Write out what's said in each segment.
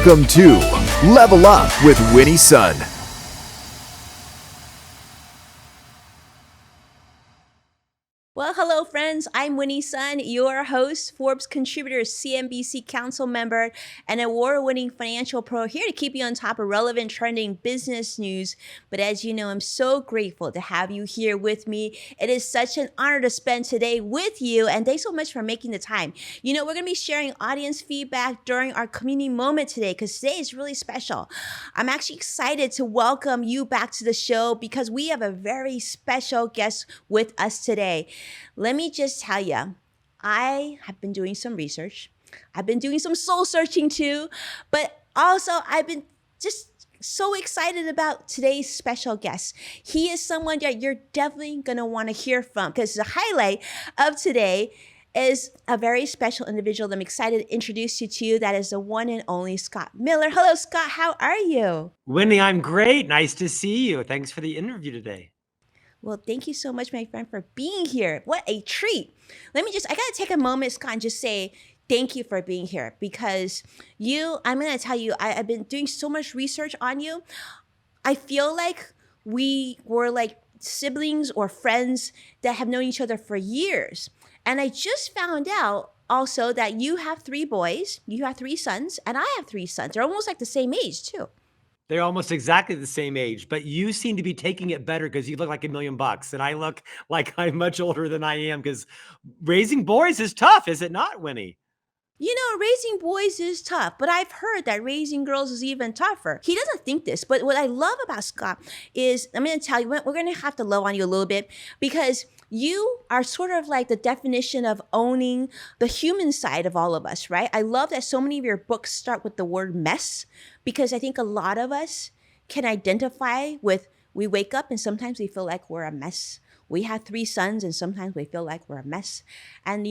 Welcome to Level Up with Winnie Sun. Well, hello, friends. I'm Winnie Sun, your host, Forbes contributor, CNBC council member, and award-winning financial pro, here to keep you on top of relevant, trending business news. But as you know, I'm so grateful to have you here with me. It is such an honor to spend today with you, and thanks so much for making the time. You know, we're going to be sharing audience feedback during our community moment today, because today is really special. I'm actually excited to welcome you back to the show because we have a very special guest with us today. Let me just tell you, I have been doing some research. I've been doing some soul searching too, but also I've been just so excited about today's special guest. He is someone that you're definitely going to want to hear from, because the highlight of today is a very special individual that I'm excited to introduce you to. That is the one and only Scott Miller. Hello, Scott. How are you? Winnie, I'm great. Nice to see you. Thanks for the interview today. Well, thank you so much, my friend, for being here. What a treat. I got to take a moment, Scott, and just say thank you for being here, because I'm going to tell you, I've been doing so much research on you. I feel like we were like siblings or friends that have known each other for years. And I just found out also that you have 3 boys, you have 3 sons, and I have 3 sons. They're almost like the same age too. They're almost exactly the same age, but you seem to be taking it better because you look like $1,000,000 and I look like I'm much older than I am, because raising boys is tough, is it not, Winnie? You know, raising boys is tough, but I've heard that raising girls is even tougher. He doesn't think this, but what I love about Scott is, I'm going to tell you, we're going to have to love on you a little bit, because you are sort of like the definition of owning the human side of all of us, right? I love that so many of your books start with the word mess, because I think a lot of us can identify with, we wake up and sometimes we feel like we're a mess. We have 3 sons and sometimes we feel like we're a mess. And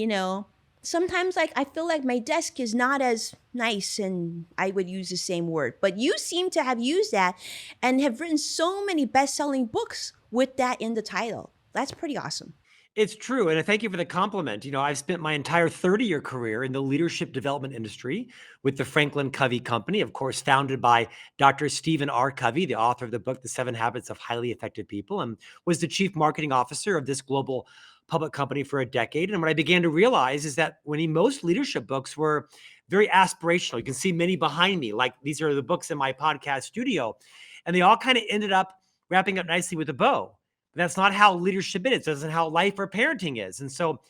sometimes like I feel like my desk is not as nice, and I would use the same word. But you seem to have used that and have written so many best-selling books with that in the title. That's pretty awesome. It's true. And I thank you for the compliment. I've spent my entire 30-year career in the leadership development industry with the Franklin Covey Company, of course, founded by Dr. Stephen R. Covey, the author of the book, The 7 Habits of Highly Effective People, and was the chief marketing officer of this global public company for a decade. And what I began to realize is that most leadership books were very aspirational. You can see many behind me, like these are the books in my podcast studio, and they all kind of ended up wrapping up nicely with a bow. But that's not how leadership is. That's not how life or parenting is. And so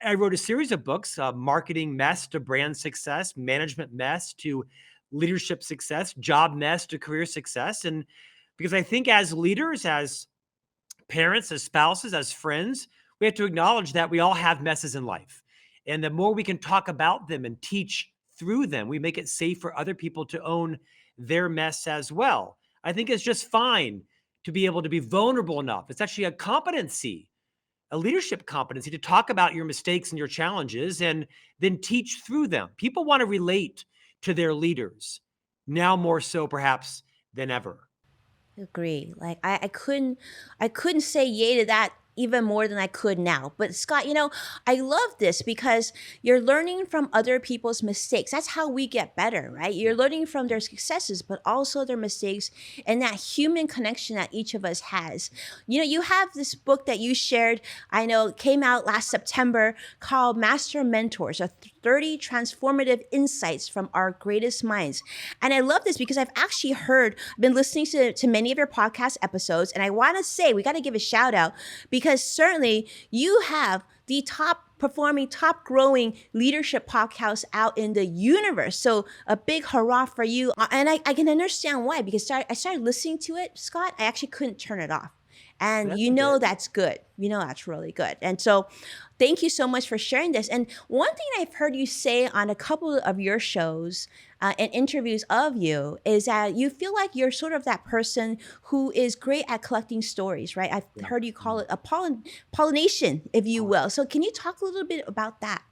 I wrote a series of books, marketing mess to brand success, management mess to leadership success, job mess to career success. And because I think as leaders, as parents, as spouses, as friends, we have to acknowledge that we all have messes in life. And the more we can talk about them and teach through them, we make it safe for other people to own their mess as well. I think it's just fine to be able to be vulnerable enough. It's actually a competency, a leadership competency, to talk about your mistakes and your challenges and then teach through them. People want to relate to their leaders now more so perhaps than ever. Agree. Like I couldn't say yay to that even more than I could now. But Scott, I love this because you're learning from other people's mistakes. That's how we get better, right? You're learning from their successes, but also their mistakes, and that human connection that each of us has. You have this book that you shared, I know it came out last September, called Master Mentors, a 30 transformative insights from our greatest minds. And I love this because I've been listening to many of your podcast episodes, and I want to say, we got to give a shout out, because certainly you have the top performing, top growing leadership podcast out in the universe. So a big hurrah for you. And I can understand why, because I started listening to it, Scott, I actually couldn't turn it off. And that's good. That's really good. And so thank you so much for sharing this. And one thing I've heard you say on a couple of your shows and interviews of you is that you feel like you're sort of that person who is great at collecting stories, right? I've heard you call it a pollination, if you will. So can you talk a little bit about that?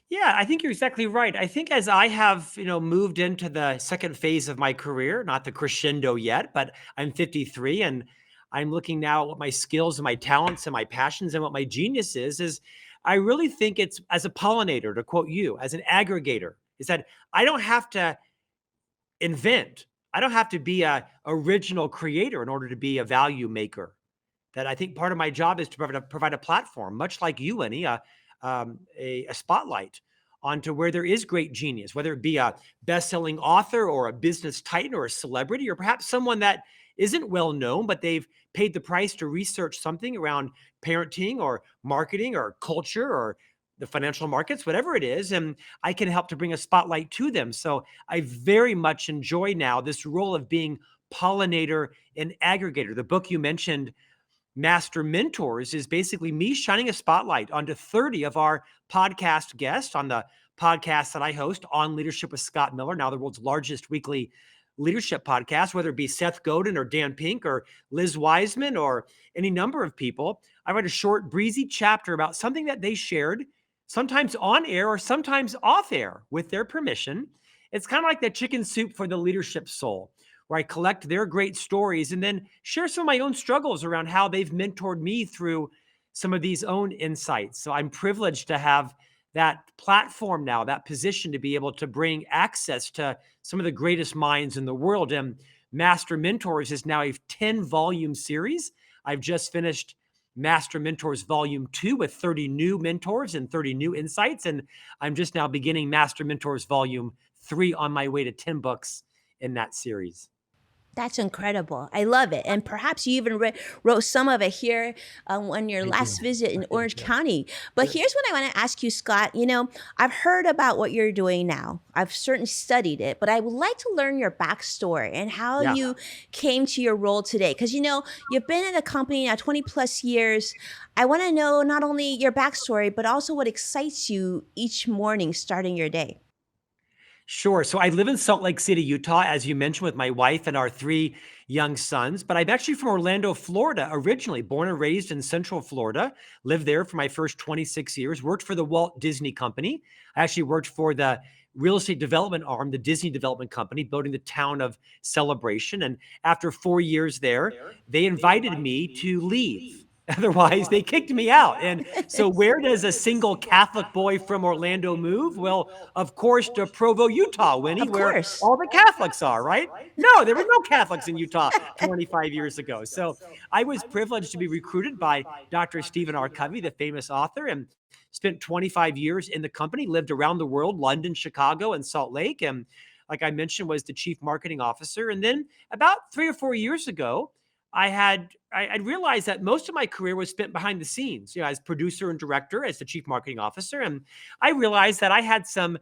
Yeah, I think you're exactly right. I think as I have, moved into the second phase of my career, not the crescendo yet, but I'm 53 and I'm looking now at what my skills and my talents and my passions and what my genius is I really think it's as a pollinator, to quote you, as an aggregator, is that I don't have to invent. I don't have to be a original creator in order to be a value maker. That I think part of my job is to provide a platform, much like you, Annie, a spotlight onto where there is great genius, whether it be a best-selling author or a business titan or a celebrity, or perhaps someone that isn't well known, but they've paid the price to research something around parenting or marketing or culture or the financial markets, whatever it is, and I can help to bring a spotlight to them. So I very much enjoy now this role of being pollinator and aggregator. The book you mentioned, Master Mentors, is basically me shining a spotlight onto 30 of our podcast guests on the podcast that I host, On Leadership with Scott Miller, now the world's largest weekly leadership podcast, whether it be Seth Godin or Dan Pink or Liz Wiseman or any number of people. I write a short, breezy chapter about something that they shared, sometimes on air or sometimes off air with their permission. It's kind of like the chicken soup for the leadership soul, where I collect their great stories and then share some of my own struggles around how they've mentored me through some of these own insights. So I'm privileged to have that platform now, that position to be able to bring access to some of the greatest minds in the world. And Master Mentors is now a 10-volume series. I've just finished Master Mentors Volume 2 with 30 new mentors and 30 new insights. And I'm just now beginning Master Mentors Volume 3 on my way to 10 books in that series. That's incredible. I love it. And perhaps you even wrote some of it here on your I last did. visit in I Orange did, yeah. County. But here's what I want to ask you, Scott. I've heard about what you're doing now. I've certainly studied it, but I would like to learn your backstory and how Yeah. you came to your role today. Because, you've been in the company now 20 plus years. I want to know not only your backstory, but also what excites you each morning starting your day. Sure. So I live in Salt Lake City, Utah, as you mentioned, with my wife and our 3 young sons. But I'm actually from Orlando, Florida, originally, born and raised in Central Florida. Lived there for my first 26 years. Worked for the Walt Disney Company. I actually worked for the real estate development arm, the Disney Development Company, building the town of Celebration. And after 4 years there, they invited me to leave. Otherwise, they kicked me out. And so, where does a single Catholic boy from Orlando move? Well, of course, to Provo, Utah, Winnie, Of where course. all the Catholics are, right? No, there were no Catholics in Utah 25 years ago. So I was privileged to be recruited by Dr. Stephen R. Covey, the famous author, and spent 25 years in the company, lived around the world, London, Chicago, and Salt Lake. And like I mentioned, was the chief marketing officer. And then about 3 or 4 years ago, I realized that most of my career was spent behind the scenes, as producer and director, as the chief marketing officer. And I realized that I had some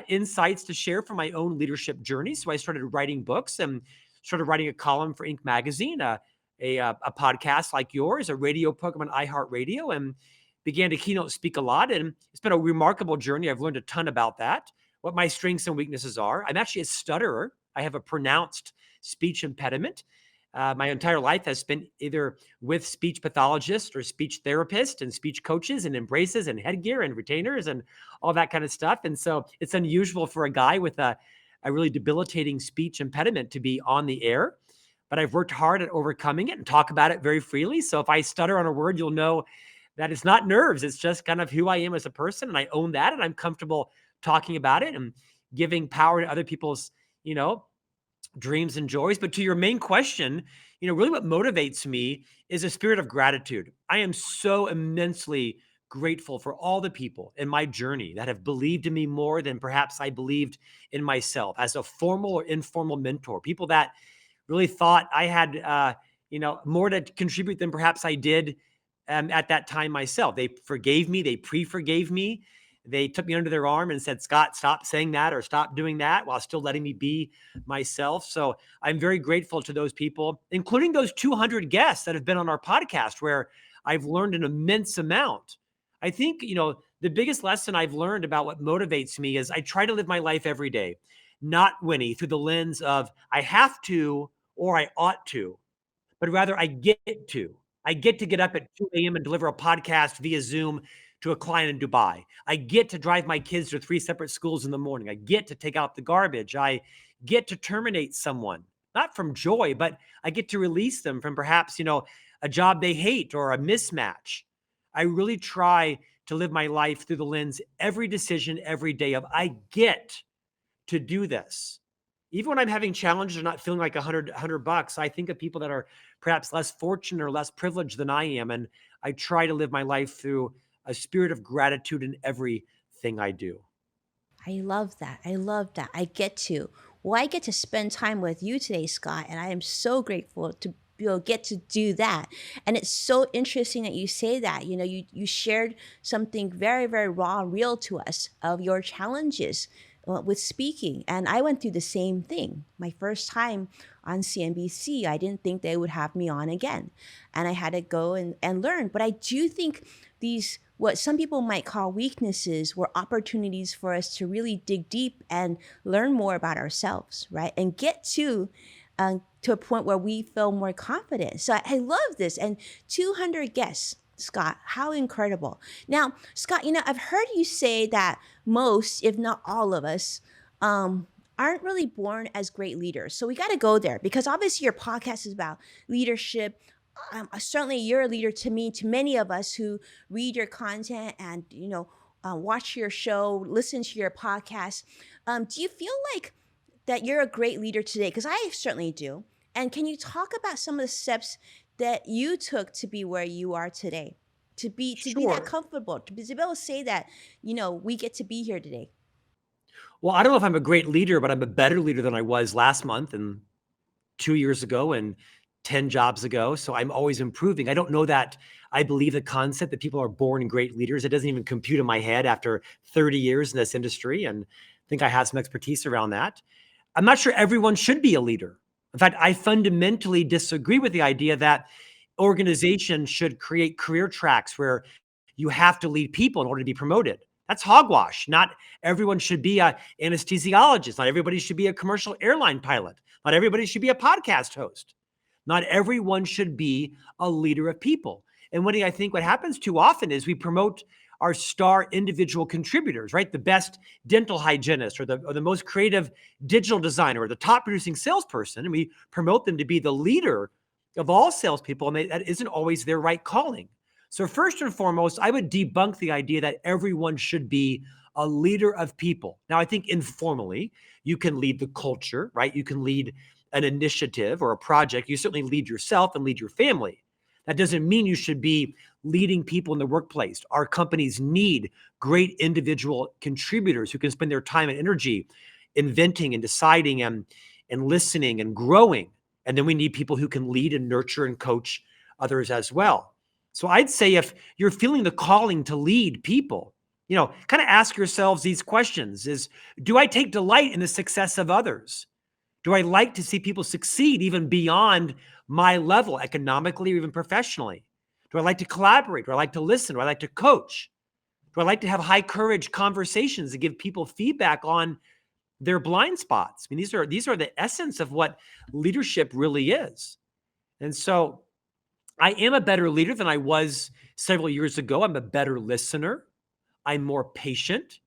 insights to share from my own leadership journey. So I started writing books and started writing a column for Inc. magazine, a podcast like yours, a radio program on iHeartRadio, and began to keynote speak a lot. And it's been a remarkable journey. I've learned a ton about that, what my strengths and weaknesses are. I'm actually a stutterer. I have a pronounced speech impediment. My entire life has spent either with speech pathologists or speech therapists and speech coaches and embraces and headgear and retainers and all that kind of stuff. And so it's unusual for a guy with a really debilitating speech impediment to be on the air. But I've worked hard at overcoming it and talk about it very freely. So if I stutter on a word, you'll know that it's not nerves. It's just kind of who I am as a person. And I own that. And I'm comfortable talking about it and giving power to other people's, dreams and joys. But to your main question, really what motivates me is a spirit of gratitude. I am so immensely grateful for all the people in my journey that have believed in me more than perhaps I believed in myself as a formal or informal mentor, people that really thought I had, more to contribute than perhaps I did at that time myself. They forgave me. They pre-forgave me. They took me under their arm and said, Scott, stop saying that or stop doing that while still letting me be myself. So I'm very grateful to those people, including those 200 guests that have been on our podcast where I've learned an immense amount. I think, the biggest lesson I've learned about what motivates me is I try to live my life every day, not, Winnie, through the lens of I have to or I ought to, but rather I get to. I get to get up at 2 a.m. and deliver a podcast via Zoom to a client in Dubai. I get to drive my kids to 3 separate schools in the morning. I get to take out the garbage. I get to terminate someone, not from joy, but I get to release them from perhaps, a job they hate or a mismatch. I really try to live my life through the lens every decision, every day of I get to do this. Even when I'm having challenges or not feeling like a hundred bucks, I think of people that are perhaps less fortunate or less privileged than I am. And I try to live my life through a spirit of gratitude in everything I do. I love that. I love that. I get to spend time with you today, Scott, and I am so grateful to get to do that. And it's so interesting that you say that. You shared something very, very raw and real to us of your challenges with speaking. And I went through the same thing. My first time on CNBC, I didn't think they would have me on again. And I had to go and learn. But I do think these, what some people might call weaknesses, were opportunities for us to really dig deep and learn more about ourselves, right? And get to a point where we feel more confident. So I love this. And 200 guests, Scott, how incredible. Now, Scott, I've heard you say that most, if not all of us, aren't really born as great leaders. So we got to go there because obviously your podcast is about leadership. Certainly you're a leader to me, to many of us who read your content and, watch your show, listen to your podcast. Do you feel like that you're a great leader today? Because I certainly do. And can you talk about some of the steps that you took to be where you are today? To be that Sure. comfortable, to be able to say that, we get to be here today. Well, I don't know if I'm a great leader, but I'm a better leader than I was last month and 2 years ago and 10 jobs ago. So I'm always improving. I don't know that I believe the concept that people are born great leaders. It doesn't even compute in my head after 30 years in this industry. And I think I have some expertise around that. I'm not sure everyone should be a leader. In fact, I fundamentally disagree with the idea that organizations should create career tracks where you have to lead people in order to be promoted. That's hogwash. Not everyone should be an anesthesiologist. Not everybody should be a commercial airline pilot. Not everybody should be a podcast host. Not everyone should be a leader of people. And I think what happens too often is we promote our star individual contributors, right? The best dental hygienist or the most creative digital designer or the top producing salesperson. And we promote them to be the leader of all salespeople. And that isn't always their right calling. So first and foremost, I would debunk the idea that everyone should be a leader of people. Now, I think informally, you can lead the culture, right? You can lead an initiative or a project. You certainly lead yourself and lead your family. That doesn't mean you should be leading people in the workplace. Our companies need great individual contributors who can spend their time and energy inventing and deciding and listening and growing. And then we need people who can lead and nurture and coach others as well. So I'd say if you're feeling the calling to lead people, kind of ask yourselves these questions do I take delight in the success of others? Do I like to see people succeed even beyond my level economically or even professionally? Do I like to collaborate? Do I like to listen? Do I like to coach? Do I like to have high courage conversations to give people feedback on their blind spots? I mean, these are the essence of what leadership really is. And so I am a better leader than I was several years ago. I'm a better listener. I'm more patient.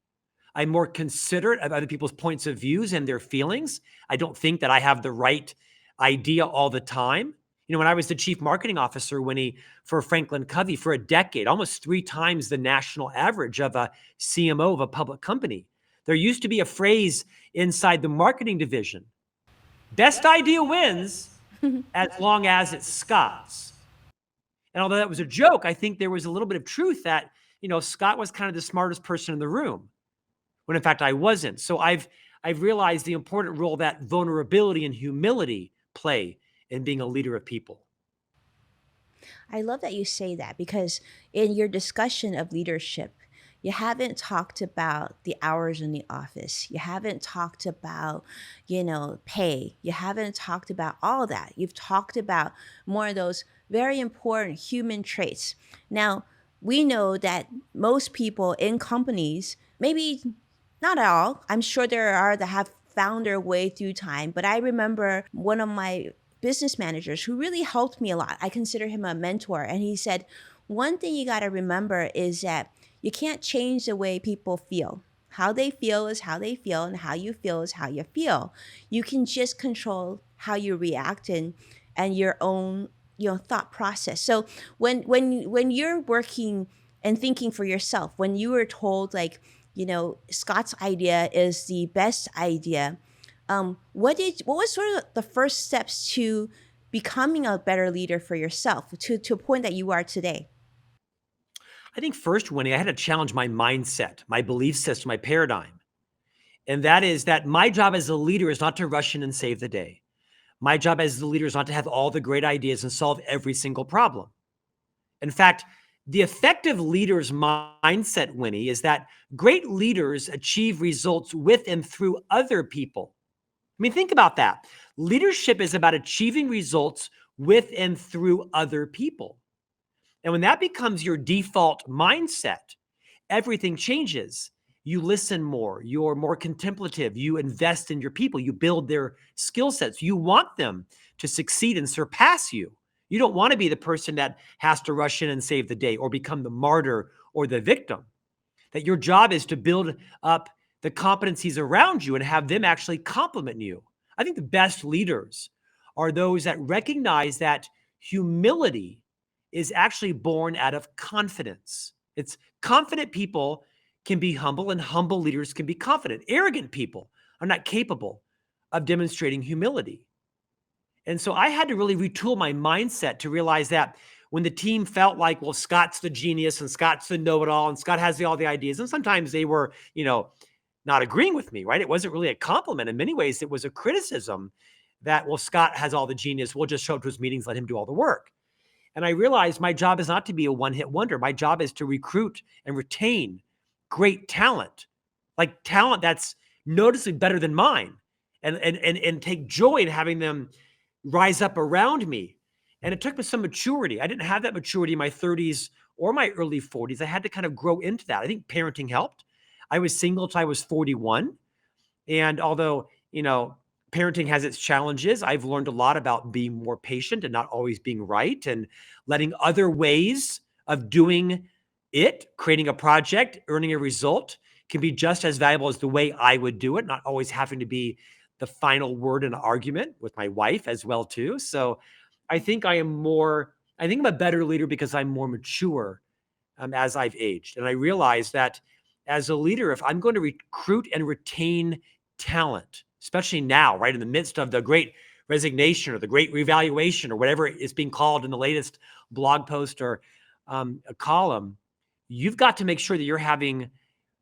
I'm more considerate of other people's points of views and their feelings. I don't think that I have the right idea all the time. When I was the chief marketing officer for Franklin Covey for a decade, almost 3 times the national average of a CMO of a public company, there used to be a phrase inside the marketing division: best idea wins as long as it's Scott's. And although that was a joke, I think there was a little bit of truth that, Scott was kind of the smartest person in the room, when in fact I wasn't. So I've realized the important role that vulnerability and humility play in being a leader of people. I love that you say that because in your discussion of leadership, you haven't talked about the hours in the office. You haven't talked about, pay. You haven't talked about all that. You've talked about more of those very important human traits. Now, we know that most people in companies, maybe not all, I'm sure there are that have found their way through time, but I remember one of my business managers who really helped me a lot. I consider him a mentor. And he said, one thing you got to remember is that you can't change the way people feel. How they feel is how they feel, and how you feel is how you feel. You can just control how you react and your own thought process. So when you're working and thinking for yourself, when you were told like, Scott's idea is the best idea, What was sort of the first steps to becoming a better leader for yourself to a point that you are today? I think first, Winnie, I had to challenge my mindset, my belief system, my paradigm. And that is that my job as a leader is not to rush in and save the day. My job as the leader is not to have all the great ideas and solve every single problem. In fact, the effective leader's mindset, Winnie, is that great leaders achieve results with and through other people. I mean, think about that. Leadership is about achieving results with and through other people. And when that becomes your default mindset, everything changes. You listen more, you're more contemplative, you invest in your people, you build their skill sets. You want them to succeed and surpass you. You don't want to be the person that has to rush in and save the day or become the martyr or the victim. That your job is to build up the competencies around you and have them actually complement you. I think the best leaders are those that recognize that humility is actually born out of confidence. It's confident people can be humble and humble leaders can be confident. Arrogant people are not capable of demonstrating humility. And so I had to really retool my mindset to realize that when the team felt like, well, Scott's the genius and Scott's the know-it-all and Scott has all the ideas. And sometimes they were, not agreeing with me, right? It wasn't really a compliment. In many ways, it was a criticism that, well, Scott has all the genius. We'll just show up to his meetings, let him do all the work. And I realized my job is not to be a one-hit wonder. My job is to recruit and retain great talent, like talent that's noticeably better than mine, and take joy in having them rise up around me. And it took me some maturity. I didn't have that maturity in my 30s or my early 40s. I had to kind of grow into that. I think parenting helped. I was single till I was 41. And although, parenting has its challenges, I've learned a lot about being more patient and not always being right and letting other ways of doing it, creating a project, earning a result can be just as valuable as the way I would do it, not always having to be the final word in an argument with my wife as well too. So I think I'm a better leader because I'm more mature as I've aged. And I realized that as a leader, if I'm going to recruit and retain talent, especially now, right in the midst of the great resignation or the great revaluation or whatever is being called in the latest blog post or a column, you've got to make sure that you're having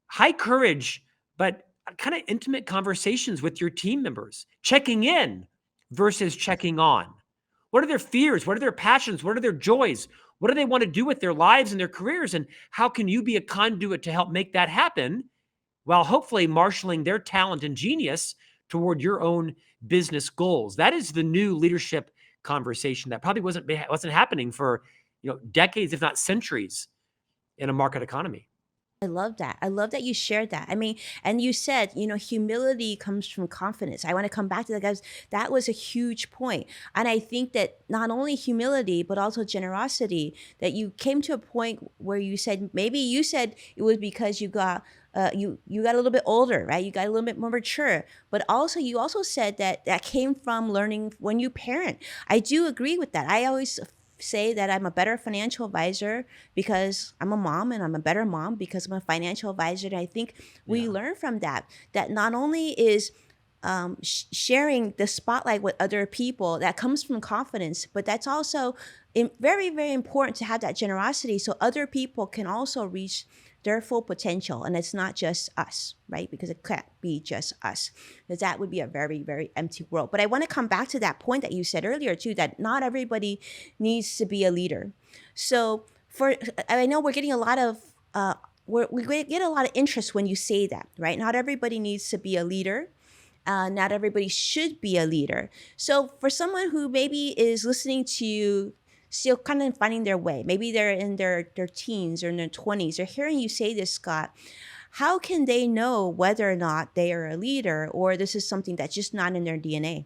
high courage, but kind of intimate conversations with your team members, checking in versus checking on. What are their fears? What are their passions? What are their joys? What do they want to do with their lives and their careers? And how can you be a conduit to help make that happen while hopefully marshaling their talent and genius toward your own business goals? That is the new leadership conversation that probably wasn't happening for decades, if not centuries, in a market economy. I love that. I love that you shared that. I mean, and you said, humility comes from confidence. I want to come back to that because that was a huge point. And I think that not only humility, but also generosity, that you came to a point where you said, maybe you said it was because you got a little bit older, right? You got a little bit more mature, but also you also said that that came from learning when you parent. I do agree with that. I always say that I'm a better financial advisor because I'm a mom, and I'm a better mom because I'm a financial advisor. And I think we Yeah. learn from that not only is sharing the spotlight with other people that comes from confidence, but that's also very, very important to have that generosity so other people can also reach their full potential. And it's not just us, right? Because it can't be just us, because that would be a very, very empty world. But I want to come back to that point that you said earlier, too, that not everybody needs to be a leader. So I know we're getting a lot of, we get a lot of interest when you say that, right? Not everybody needs to be a leader. Not everybody should be a leader. So for someone who maybe is listening to you, still kind of finding their way, maybe they're in their teens or in their 20s, they're hearing you say this, Scott, how can they know whether or not they are a leader or this is something that's just not in their DNA?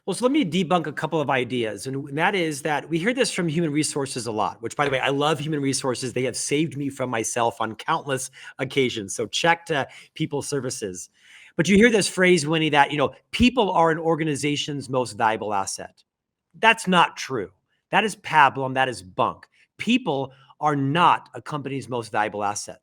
Well, so let me debunk a couple of ideas. And that is that we hear this from human resources a lot, which, by the way, I love human resources. They have saved me from myself on countless occasions. So check to people services. But you hear this phrase, Winnie, that, people are an organization's most valuable asset. That's not true. That is pablum. That is bunk. People are not a company's most valuable asset.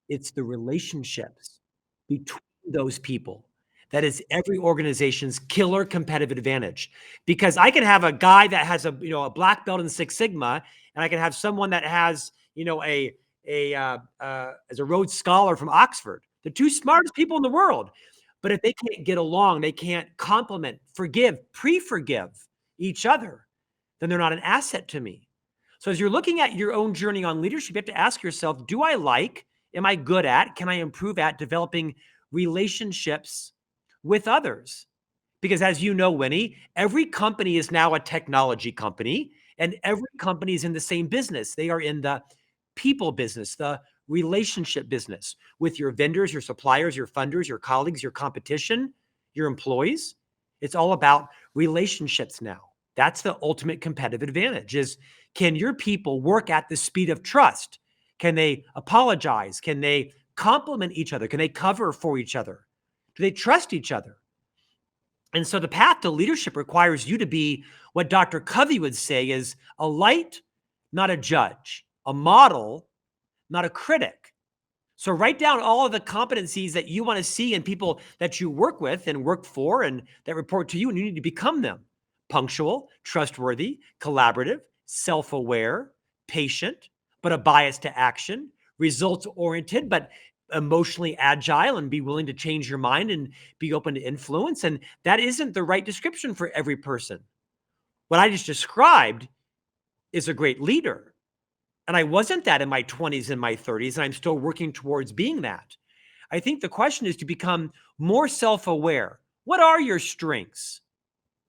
It's the relationships between those people That is every organization's killer competitive advantage. Because I can have a guy that has a black belt in Six Sigma, and I can have someone that has as a Rhodes Scholar from Oxford. The two smartest people in the world. But if they can't get along, they can't compliment, forgive, pre-forgive each other, then they're not an asset to me. So as you're looking at your own journey on leadership, you have to ask yourself, am I good at, can I improve at developing relationships with others? Because as you know, Winnie, every company is now a technology company, and every company is in the same business. They are in the people business, the relationship business with your vendors, your suppliers, your funders, your colleagues, your competition, your employees. It's all about relationships now. That's the ultimate competitive advantage is, can your people work at the speed of trust? Can they apologize? Can they compliment each other? Can they cover for each other? Do they trust each other? And so the path to leadership requires you to be what Dr. Covey would say is a light, not a judge, a model, not a critic. So write down all of the competencies that you want to see in people that you work with and work for and that report to you, and you need to become them. Punctual, trustworthy, collaborative, self-aware, patient, but a bias to action, results-oriented, but emotionally agile and be willing to change your mind and be open to influence. And that isn't the right description for every person. What I just described is a great leader. And I wasn't that in my 20s and my 30s, and I'm still working towards being that. I think the question is to become more self-aware. What are your strengths?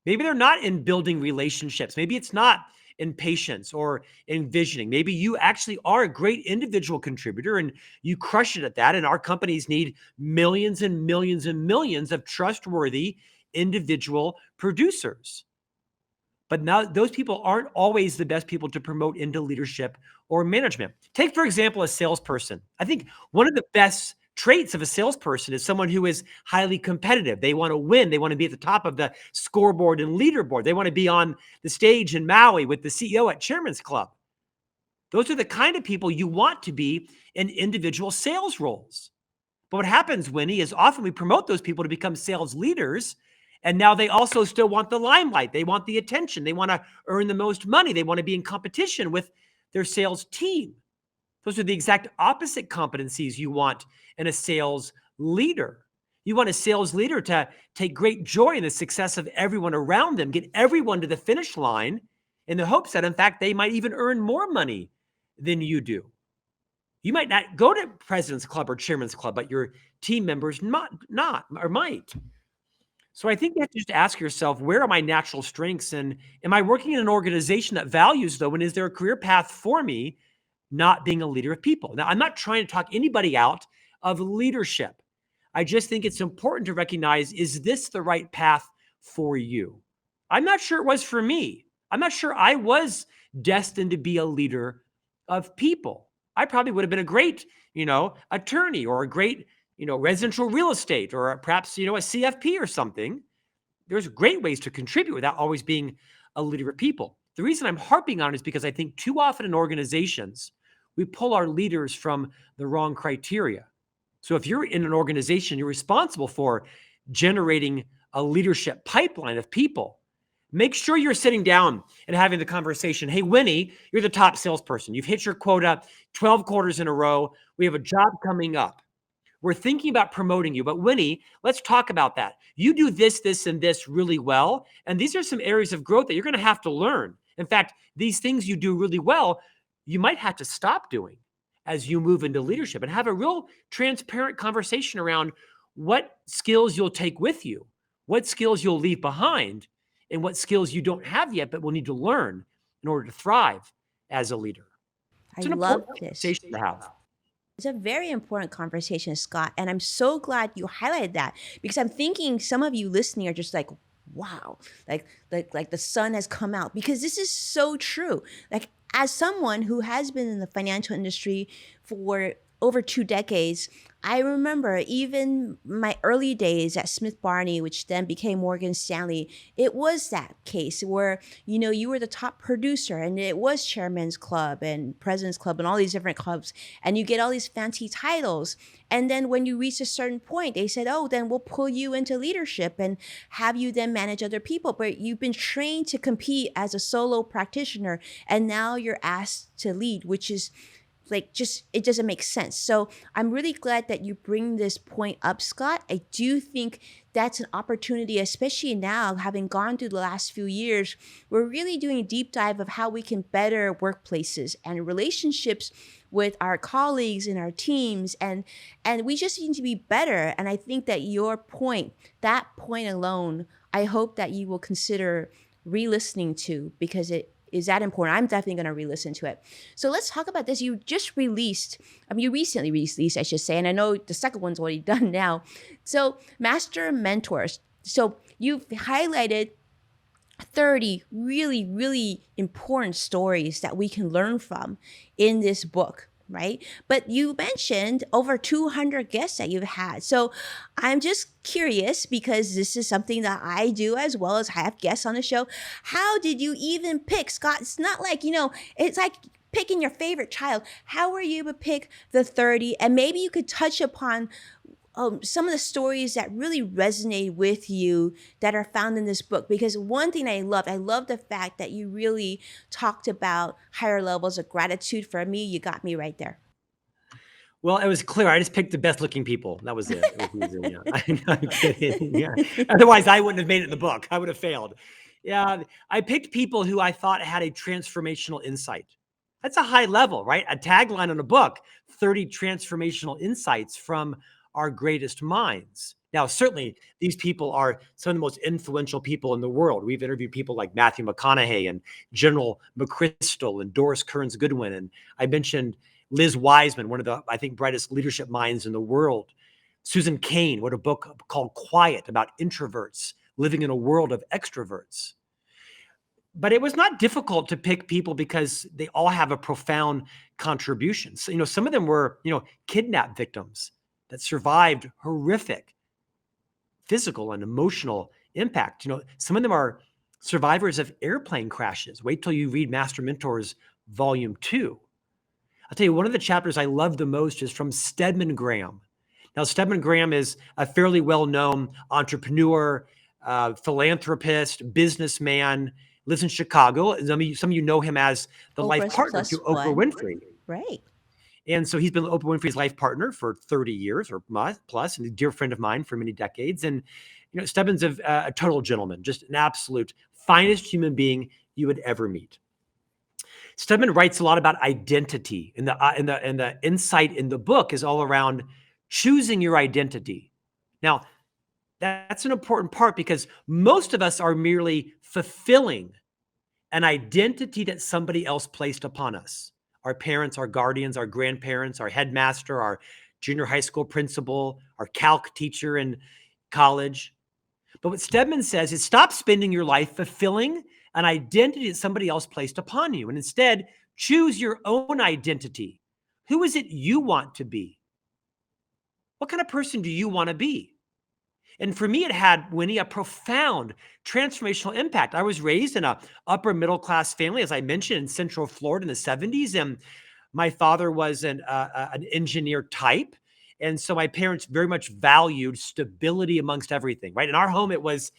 Maybe they're not in building relationships. Maybe it's not in patience or in visioning. Maybe you actually are a great individual contributor and you crush it at that. And our companies need millions and millions and millions of trustworthy individual producers. But now those people aren't always the best people to promote into leadership or management. Take, for example, a salesperson. I think one of the best traits of a salesperson is someone who is highly competitive. They want to win. They want to be at the top of the scoreboard and leaderboard. They want to be on the stage in Maui with the CEO at Chairman's Club. Those are the kind of people you want to be in individual sales roles. But what happens, Winnie, is often we promote those people to become sales leaders, and now they also still want the limelight. They want the attention. They want to earn the most money. They want to be in competition with their sales team. Those are the exact opposite competencies you want in a sales leader. You want a sales leader to take great joy in the success of everyone around them, get everyone to the finish line in the hopes that, in fact, they might even earn more money than you do. You might not go to President's Club or Chairman's Club, but your team members not or might. So I think you have to just ask yourself, where are my natural strengths? And am I working in an organization that values those? And is there a career path for me not being a leader of people? Now, I'm not trying to talk anybody out of leadership. I just think it's important to recognize, is this the right path for you? I'm not sure it was for me. I'm not sure I was destined to be a leader of people. I probably would have been a great, attorney or a great, residential real estate or perhaps, a CFP or something. There's great ways to contribute without always being a leader of people. The reason I'm harping on it is because I think too often in organizations, we pull our leaders from the wrong criteria. So if you're in an organization, you're responsible for generating a leadership pipeline of people. Make sure you're sitting down and having the conversation. Hey, Winnie, you're the top salesperson. You've hit your quota 12 quarters in a row. We have a job coming up. We're thinking about promoting you. But Winnie, let's talk about that. You do this, this, and this really well. And these are some areas of growth that you're going to have to learn. In fact, these things you do really well, you might have to stop doing as you move into leadership, and have a real transparent conversation around what skills you'll take with you, what skills you'll leave behind, and what skills you don't have yet but will need to learn in order to thrive as a leader. I It's an love important this. conversation to have. It's a very important conversation, Scott. And I'm so glad you highlighted that, because I'm thinking some of you listening are just like, wow, like the sun has come out, because this is so true. Like, as someone who has been in the financial industry for over 2 decades, I remember even my early days at Smith Barney, which then became Morgan Stanley, it was that case where, you were the top producer and it was Chairman's Club and President's Club and all these different clubs, and you get all these fancy titles. And then when you reach a certain point, they said, oh, then we'll pull you into leadership and have you then manage other people. But you've been trained to compete as a solo practitioner, and now you're asked to lead, which is like, just, it doesn't make sense. So I'm really glad that you bring this point up, Scott. I do think that's an opportunity, especially now, having gone through the last few years. We're really doing a deep dive of how we can better workplaces and relationships with our colleagues and our teams, and we just need to be better. And I think that that point alone, I hope that you will consider re-listening to, because it is that important. I'm definitely going to re-listen to it. So let's talk about this. You recently released, I should say, and I know the second one's already done now. So Master Mentors. So you've highlighted 30 really, really important stories that we can learn from in this book, right? But you mentioned over 200 guests that you've had. So I'm just curious, because this is something that I do as well as have guests on the show. How did you even pick, Scott? It's not like, it's like picking your favorite child. How were you able to pick the 30? And maybe you could touch upon some of the stories that really resonate with you that are found in this book. Because one thing I love the fact that you really talked about higher levels of gratitude. For me, you got me right there. Well, it was clear. I just picked the best looking people. That was it. It was easy, yeah. I'm kidding. Yeah. Otherwise, I wouldn't have made it in the book. I would have failed. Yeah. I picked people who I thought had a transformational insight. That's a high level, right? A tagline on a book, 30 transformational insights from our greatest minds. Now, certainly, these people are some of the most influential people in the world. We've interviewed people like Matthew McConaughey and General McChrystal and Doris Kearns Goodwin. And I mentioned Liz Wiseman, one of the, I think, brightest leadership minds in the world. Susan Cain wrote a book called Quiet about introverts living in a world of extroverts. But it was not difficult to pick people because they all have a profound contribution. So, some of them were, kidnap victims that survived horrific physical and emotional impact. Some of them are survivors of airplane crashes. Wait till you read Master Mentors Volume 2. I'll tell you, one of the chapters I love the most is from Stedman Graham. Now, Stedman Graham is a fairly well-known entrepreneur, philanthropist, businessman, lives in Chicago. Some of you know him as the life partner to Oprah Winfrey. Right. And so he's been Oprah Winfrey's life partner for 30 years or plus, and a dear friend of mine for many decades. And, Stedman's a total gentleman, just an absolute finest human being you would ever meet. Stedman writes a lot about identity, and the insight in the book is all around choosing your identity. Now, that's an important part because most of us are merely fulfilling an identity that somebody else placed upon us. Our parents, our guardians, our grandparents, our headmaster, our junior high school principal, our calc teacher in college. But what Stedman says is stop spending your life fulfilling an identity that somebody else placed upon you, and instead choose your own identity. Who is it you want to be? What kind of person do you want to be? And for me, it had, Winnie, a profound transformational impact. I was raised in a upper middle class family, as I mentioned, in Central Florida in the 70s. And my father was an engineer type. And so my parents very much valued stability amongst everything, right? In our home, it was,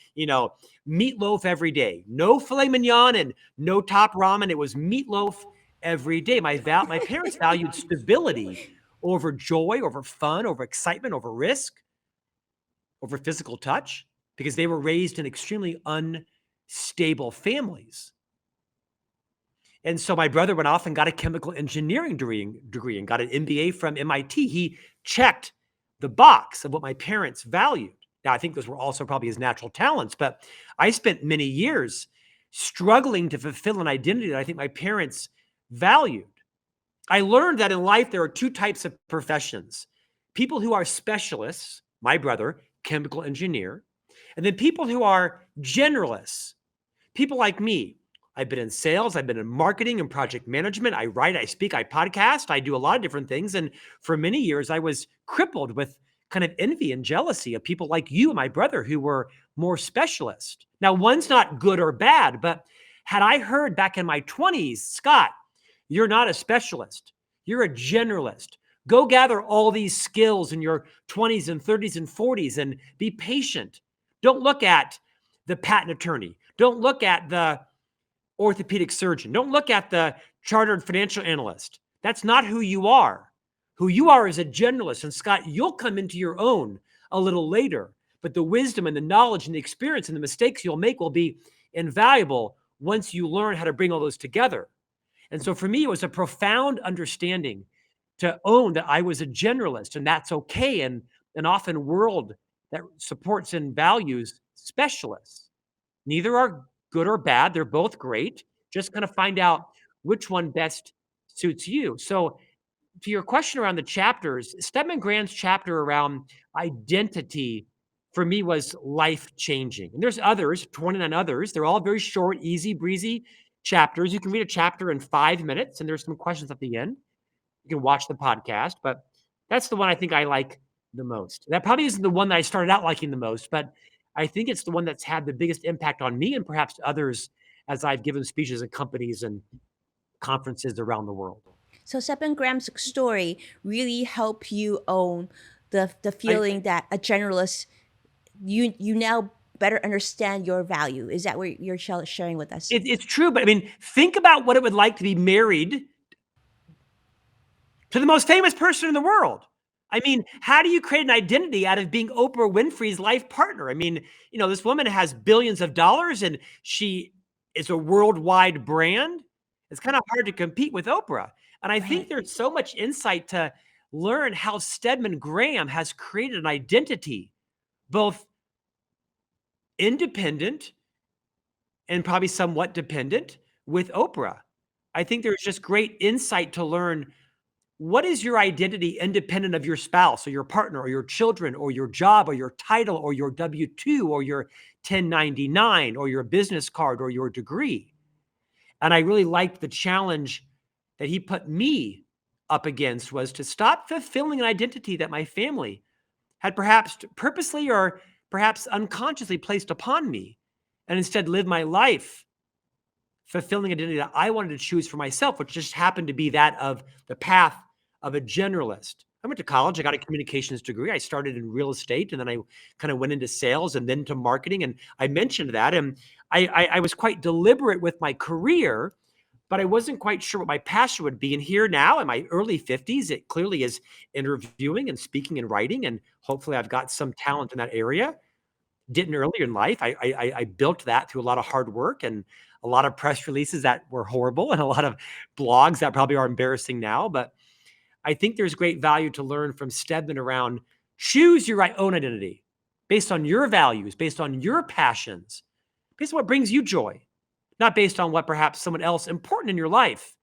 meatloaf every day. No filet mignon and no top ramen. It was meatloaf every day. My parents valued stability over joy, over fun, over excitement, over risk, over physical touch, because they were raised in extremely unstable families. And so my brother went off and got a chemical engineering degree and got an MBA from MIT. He checked the box of what my parents valued. Now, I think those were also probably his natural talents, but I spent many years struggling to fulfill an identity that I think my parents valued. I learned that in life, there are two types of professions: people who are specialists, my brother, chemical engineer, and then people who are generalists, people like me, I've been in sales. I've been in marketing and project management. I write, I speak, I podcast. I do a lot of different things. And for many years, I was crippled with kind of envy and jealousy of people like you and my brother who were more specialist. Now, one's not good or bad, but had I heard back in my 20s, Scott, you're not a specialist, you're a generalist. Go gather all these skills in your 20s and 30s and 40s and be patient. Don't look at the patent attorney. Don't look at the orthopedic surgeon. Don't look at the chartered financial analyst. That's not who you are. Who you are is a generalist. And Scott, you'll come into your own a little later, but the wisdom and the knowledge and the experience and the mistakes you'll make will be invaluable once you learn how to bring all those together. And so for me, it was a profound understanding to own that I was a generalist, and that's okay in an often world that supports and values specialists. Neither are good or bad. They're both great. Just kind of find out which one best suits you. So to your question around the chapters, Stedman Graham's chapter around identity for me was life-changing. And there's others, 29 others. They're all very short, easy breezy chapters. You can read a chapter in 5 minutes, and there's some questions at the end. You can watch the podcast, but that's the one I think I like the most. That probably isn't the one that I started out liking the most, but I think it's the one that's had the biggest impact on me and perhaps others as I've given speeches at companies and conferences around the world. So Stephen Graham's story really helped you own the feeling that a generalist, you now better understand your value. Is that what you're sharing with us? It's true, but I mean, think about what it would like to be married to the most famous person in the world. I mean, how do you create an identity out of being Oprah Winfrey's life partner? I mean, this woman has billions of dollars and she is a worldwide brand. It's kind of hard to compete with Oprah. And I think there's so much insight to learn how Stedman Graham has created an identity, both independent and probably somewhat dependent with Oprah. I think there's just great insight to learn what is your identity independent of your spouse or your partner or your children or your job or your title or your W-2 or your 1099 or your business card or your degree. And I really liked the challenge that he put me up against was to stop fulfilling an identity that my family had perhaps purposely or perhaps unconsciously placed upon me, and instead live my life fulfilling identity that I wanted to choose for myself, which just happened to be that of the path of a generalist. I went to college. I got a communications degree. I started in real estate, and then I kind of went into sales and then to marketing. And I mentioned that. And I was quite deliberate with my career, but I wasn't quite sure what my passion would be. And here now in my early 50s, it clearly is interviewing and speaking and writing. And hopefully I've got some talent in that area. Didn't earlier in life. I built that through a lot of hard work and a lot of press releases that were horrible and a lot of blogs that probably are embarrassing now. But I think there's great value to learn from Stedman around choose your own identity based on your values, based on your passions, based on what brings you joy, not based on what perhaps someone else important in your life,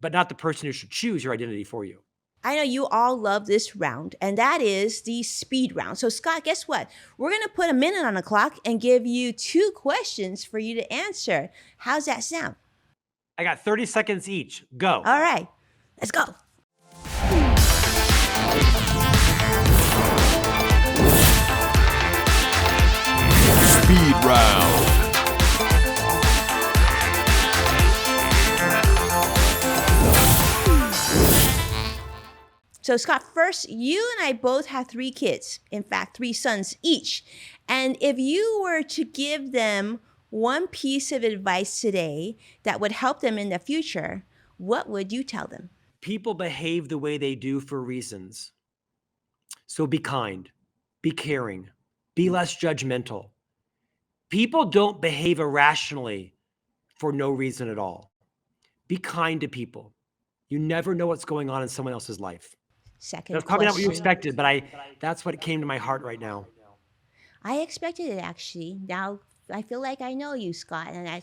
but not the person who should choose your identity for you. I know you all love this round, and that is the speed round. So Scott, guess what? We're going to put a minute on the clock and give you 2 questions for you to answer. How's that sound? I got 30 seconds each. Go. All right, let's go. Speed round. So Scott, first, you and I both have 3 kids. In fact, 3 sons each. And if you were to give them one piece of advice today that would help them in the future, what would you tell them? People behave the way they do for reasons. So be kind, be caring, be less judgmental. People don't behave irrationally for no reason at all. Be kind to people. You never know what's going on in someone else's life. Second That's probably not what you question. expected, but that's what came to my heart right now. I expected it actually. Now I feel like I know you, Scott, and I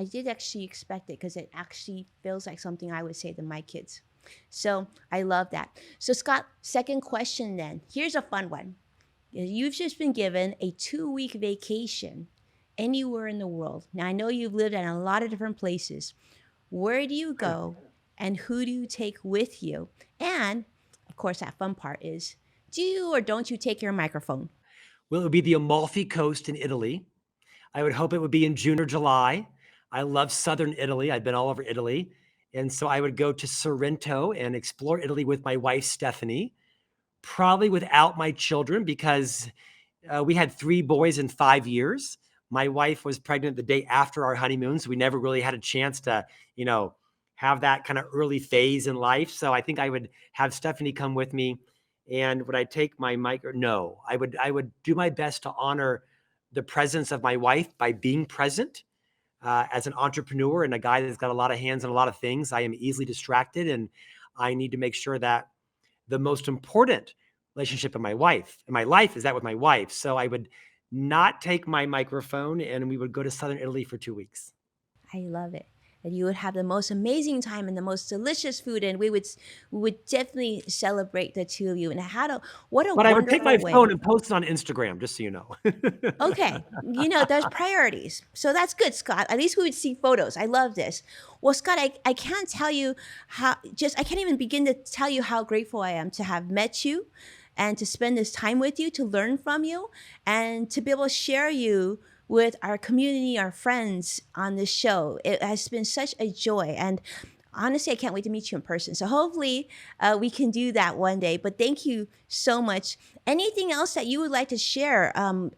did actually expect it because it actually feels like something I would say to my kids. So I love that. So Scott, second question then. Here's a fun one. You've just been given a 2-week vacation anywhere in the world, now I know you've lived in a lot of different places, where do you go and who do you take with you? And of course, that fun part is, do you or don't you take your microphone? Well, it would be the Amalfi Coast in Italy. I would hope it would be in June or July. I love southern Italy. I've been all over Italy. And so I would go to Sorrento and explore Italy with my wife, Stephanie, probably without my children because we had 3 boys in 5 years. My wife was pregnant the day after our honeymoon, so we never really had a chance to, you know, have that kind of early phase in life. So I think I would have Stephanie come with me. And would I take my mic? Or no, I would do my best to honor the presence of my wife by being present. As an entrepreneur and a guy that's got a lot of hands on a lot of things, I am easily distracted, and I need to make sure that the most important relationship in my life is that with my wife. So I would not take my microphone and we would go to southern Italy for 2 weeks. I love it. And you would have the most amazing time and the most delicious food, and we would definitely celebrate the two of you. And what a But I would take wonderful my way. phone and post it on Instagram, just so you know. Okay, there's priorities. So that's good, Scott. At least we would see photos. I love this. Well, Scott, I can't tell you I can't even begin to tell you how grateful I am to have met you and to spend this time with you, to learn from you, and to be able to share you with our community, our friends on this show. It has been such a joy. And honestly, I can't wait to meet you in person. So hopefully we can do that one day. But thank you so much. Anything else that you would like to share,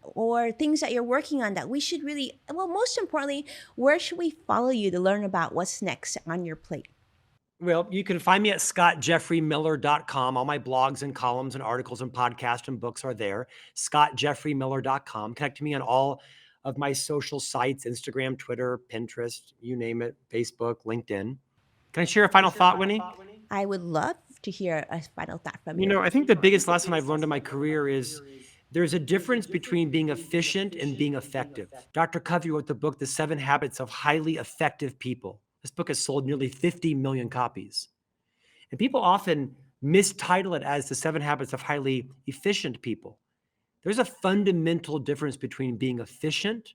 or things that you're working on that we should really, well, most importantly, where should we follow you to learn about what's next on your plate? Well, you can find me at scottjeffreymiller.com. All my blogs and columns and articles and podcasts and books are there. scottjeffreymiller.com. Connect to me on all of my social sites, Instagram, Twitter, Pinterest, you name it, Facebook, LinkedIn. Can I share a final thought, Winnie? I would love to hear a final thought from You you. know, I think the biggest lesson I've learned in my career is there's a difference between being efficient and being effective. Dr. Covey wrote the book, The 7 Habits of Highly Effective People. This book has sold nearly 50 million copies. And people often mistitle it as The 7 Habits of Highly Efficient People. There's a fundamental difference between being efficient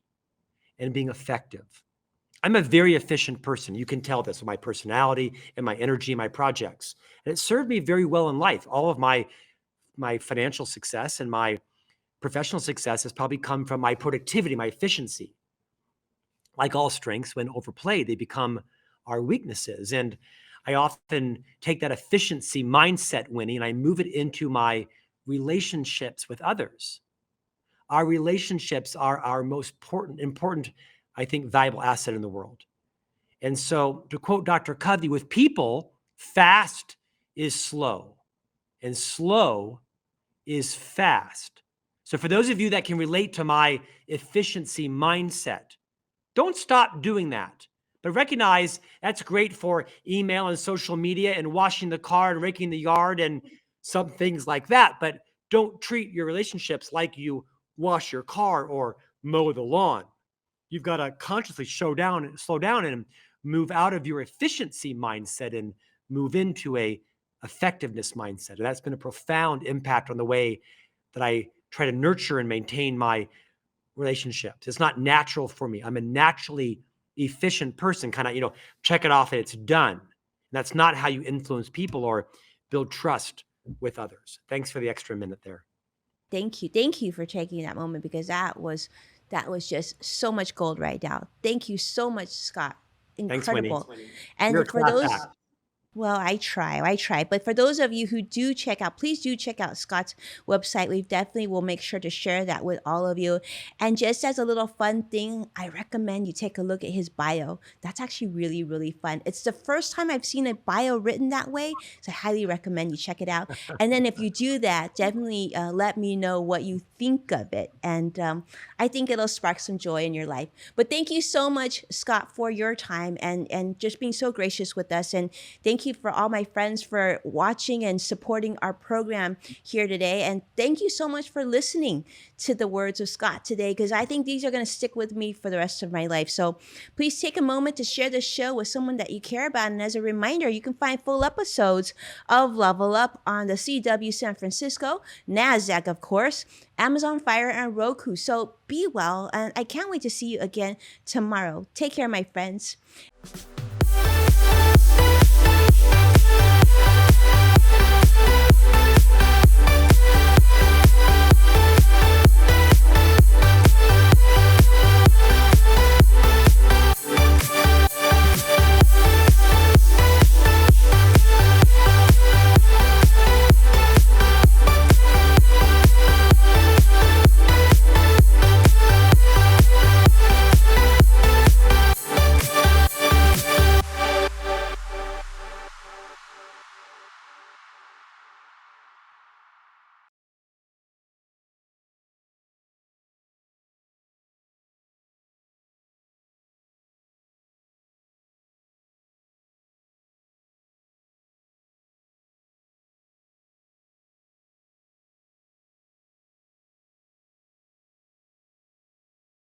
and being effective. I'm a very efficient person. You can tell this with my personality and my energy and my projects. And it served me very well in life. All of my financial success and my professional success has probably come from my productivity, my efficiency. Like all strengths, when overplayed, they become our weaknesses. And I often take that efficiency mindset, Winnie, and I move it into my relationships with others. Our relationships are our most important, I think, valuable asset in the world. And so, to quote Dr. Covey, with people, fast is slow, and slow is fast. So, for those of you that can relate to my efficiency mindset, don't stop doing that. But recognize that's great for email and social media and washing the car and raking the yard and some things like that. But don't treat your relationships like you wash your car or mow the lawn. You've got to consciously slow down and move out of your efficiency mindset and move into a effectiveness mindset. And that's been a profound impact on the way that I try to nurture and maintain my relationships. It's not natural for me. I'm a naturally efficient person, kind of, check it off and it's done. And that's not how you influence people or build trust with others. Thanks for the extra minute there. Thank you for taking that moment, because that was just so much gold right now. Thank you so much, Scott. Thanks, Winnie. Incredible. You're a And for class those, act. well, I try. But for those of you who do check out, please do check out Scott's website. We definitely will make sure to share that with all of you. And just as a little fun thing, I recommend you take a look at his bio. That's actually really, really fun. It's the first time I've seen a bio written that way, so I highly recommend you check it out. And then if you do that, definitely let me know what you think of it. And I think it'll spark some joy in your life. But thank you so much, Scott, for your time and just being so gracious with us. And thank you for all my friends for watching and supporting our program here today. And thank you so much for listening to the words of Scott today, because I think these are going to stick with me for the rest of my life. So please take a moment to share this show with someone that you care about. And as a reminder, you can find full episodes of Level Up on the CW San Francisco, NASDAQ, of course, Amazon Fire, and Roku. So be well, and I can't wait to see you again tomorrow. Take care, my friends.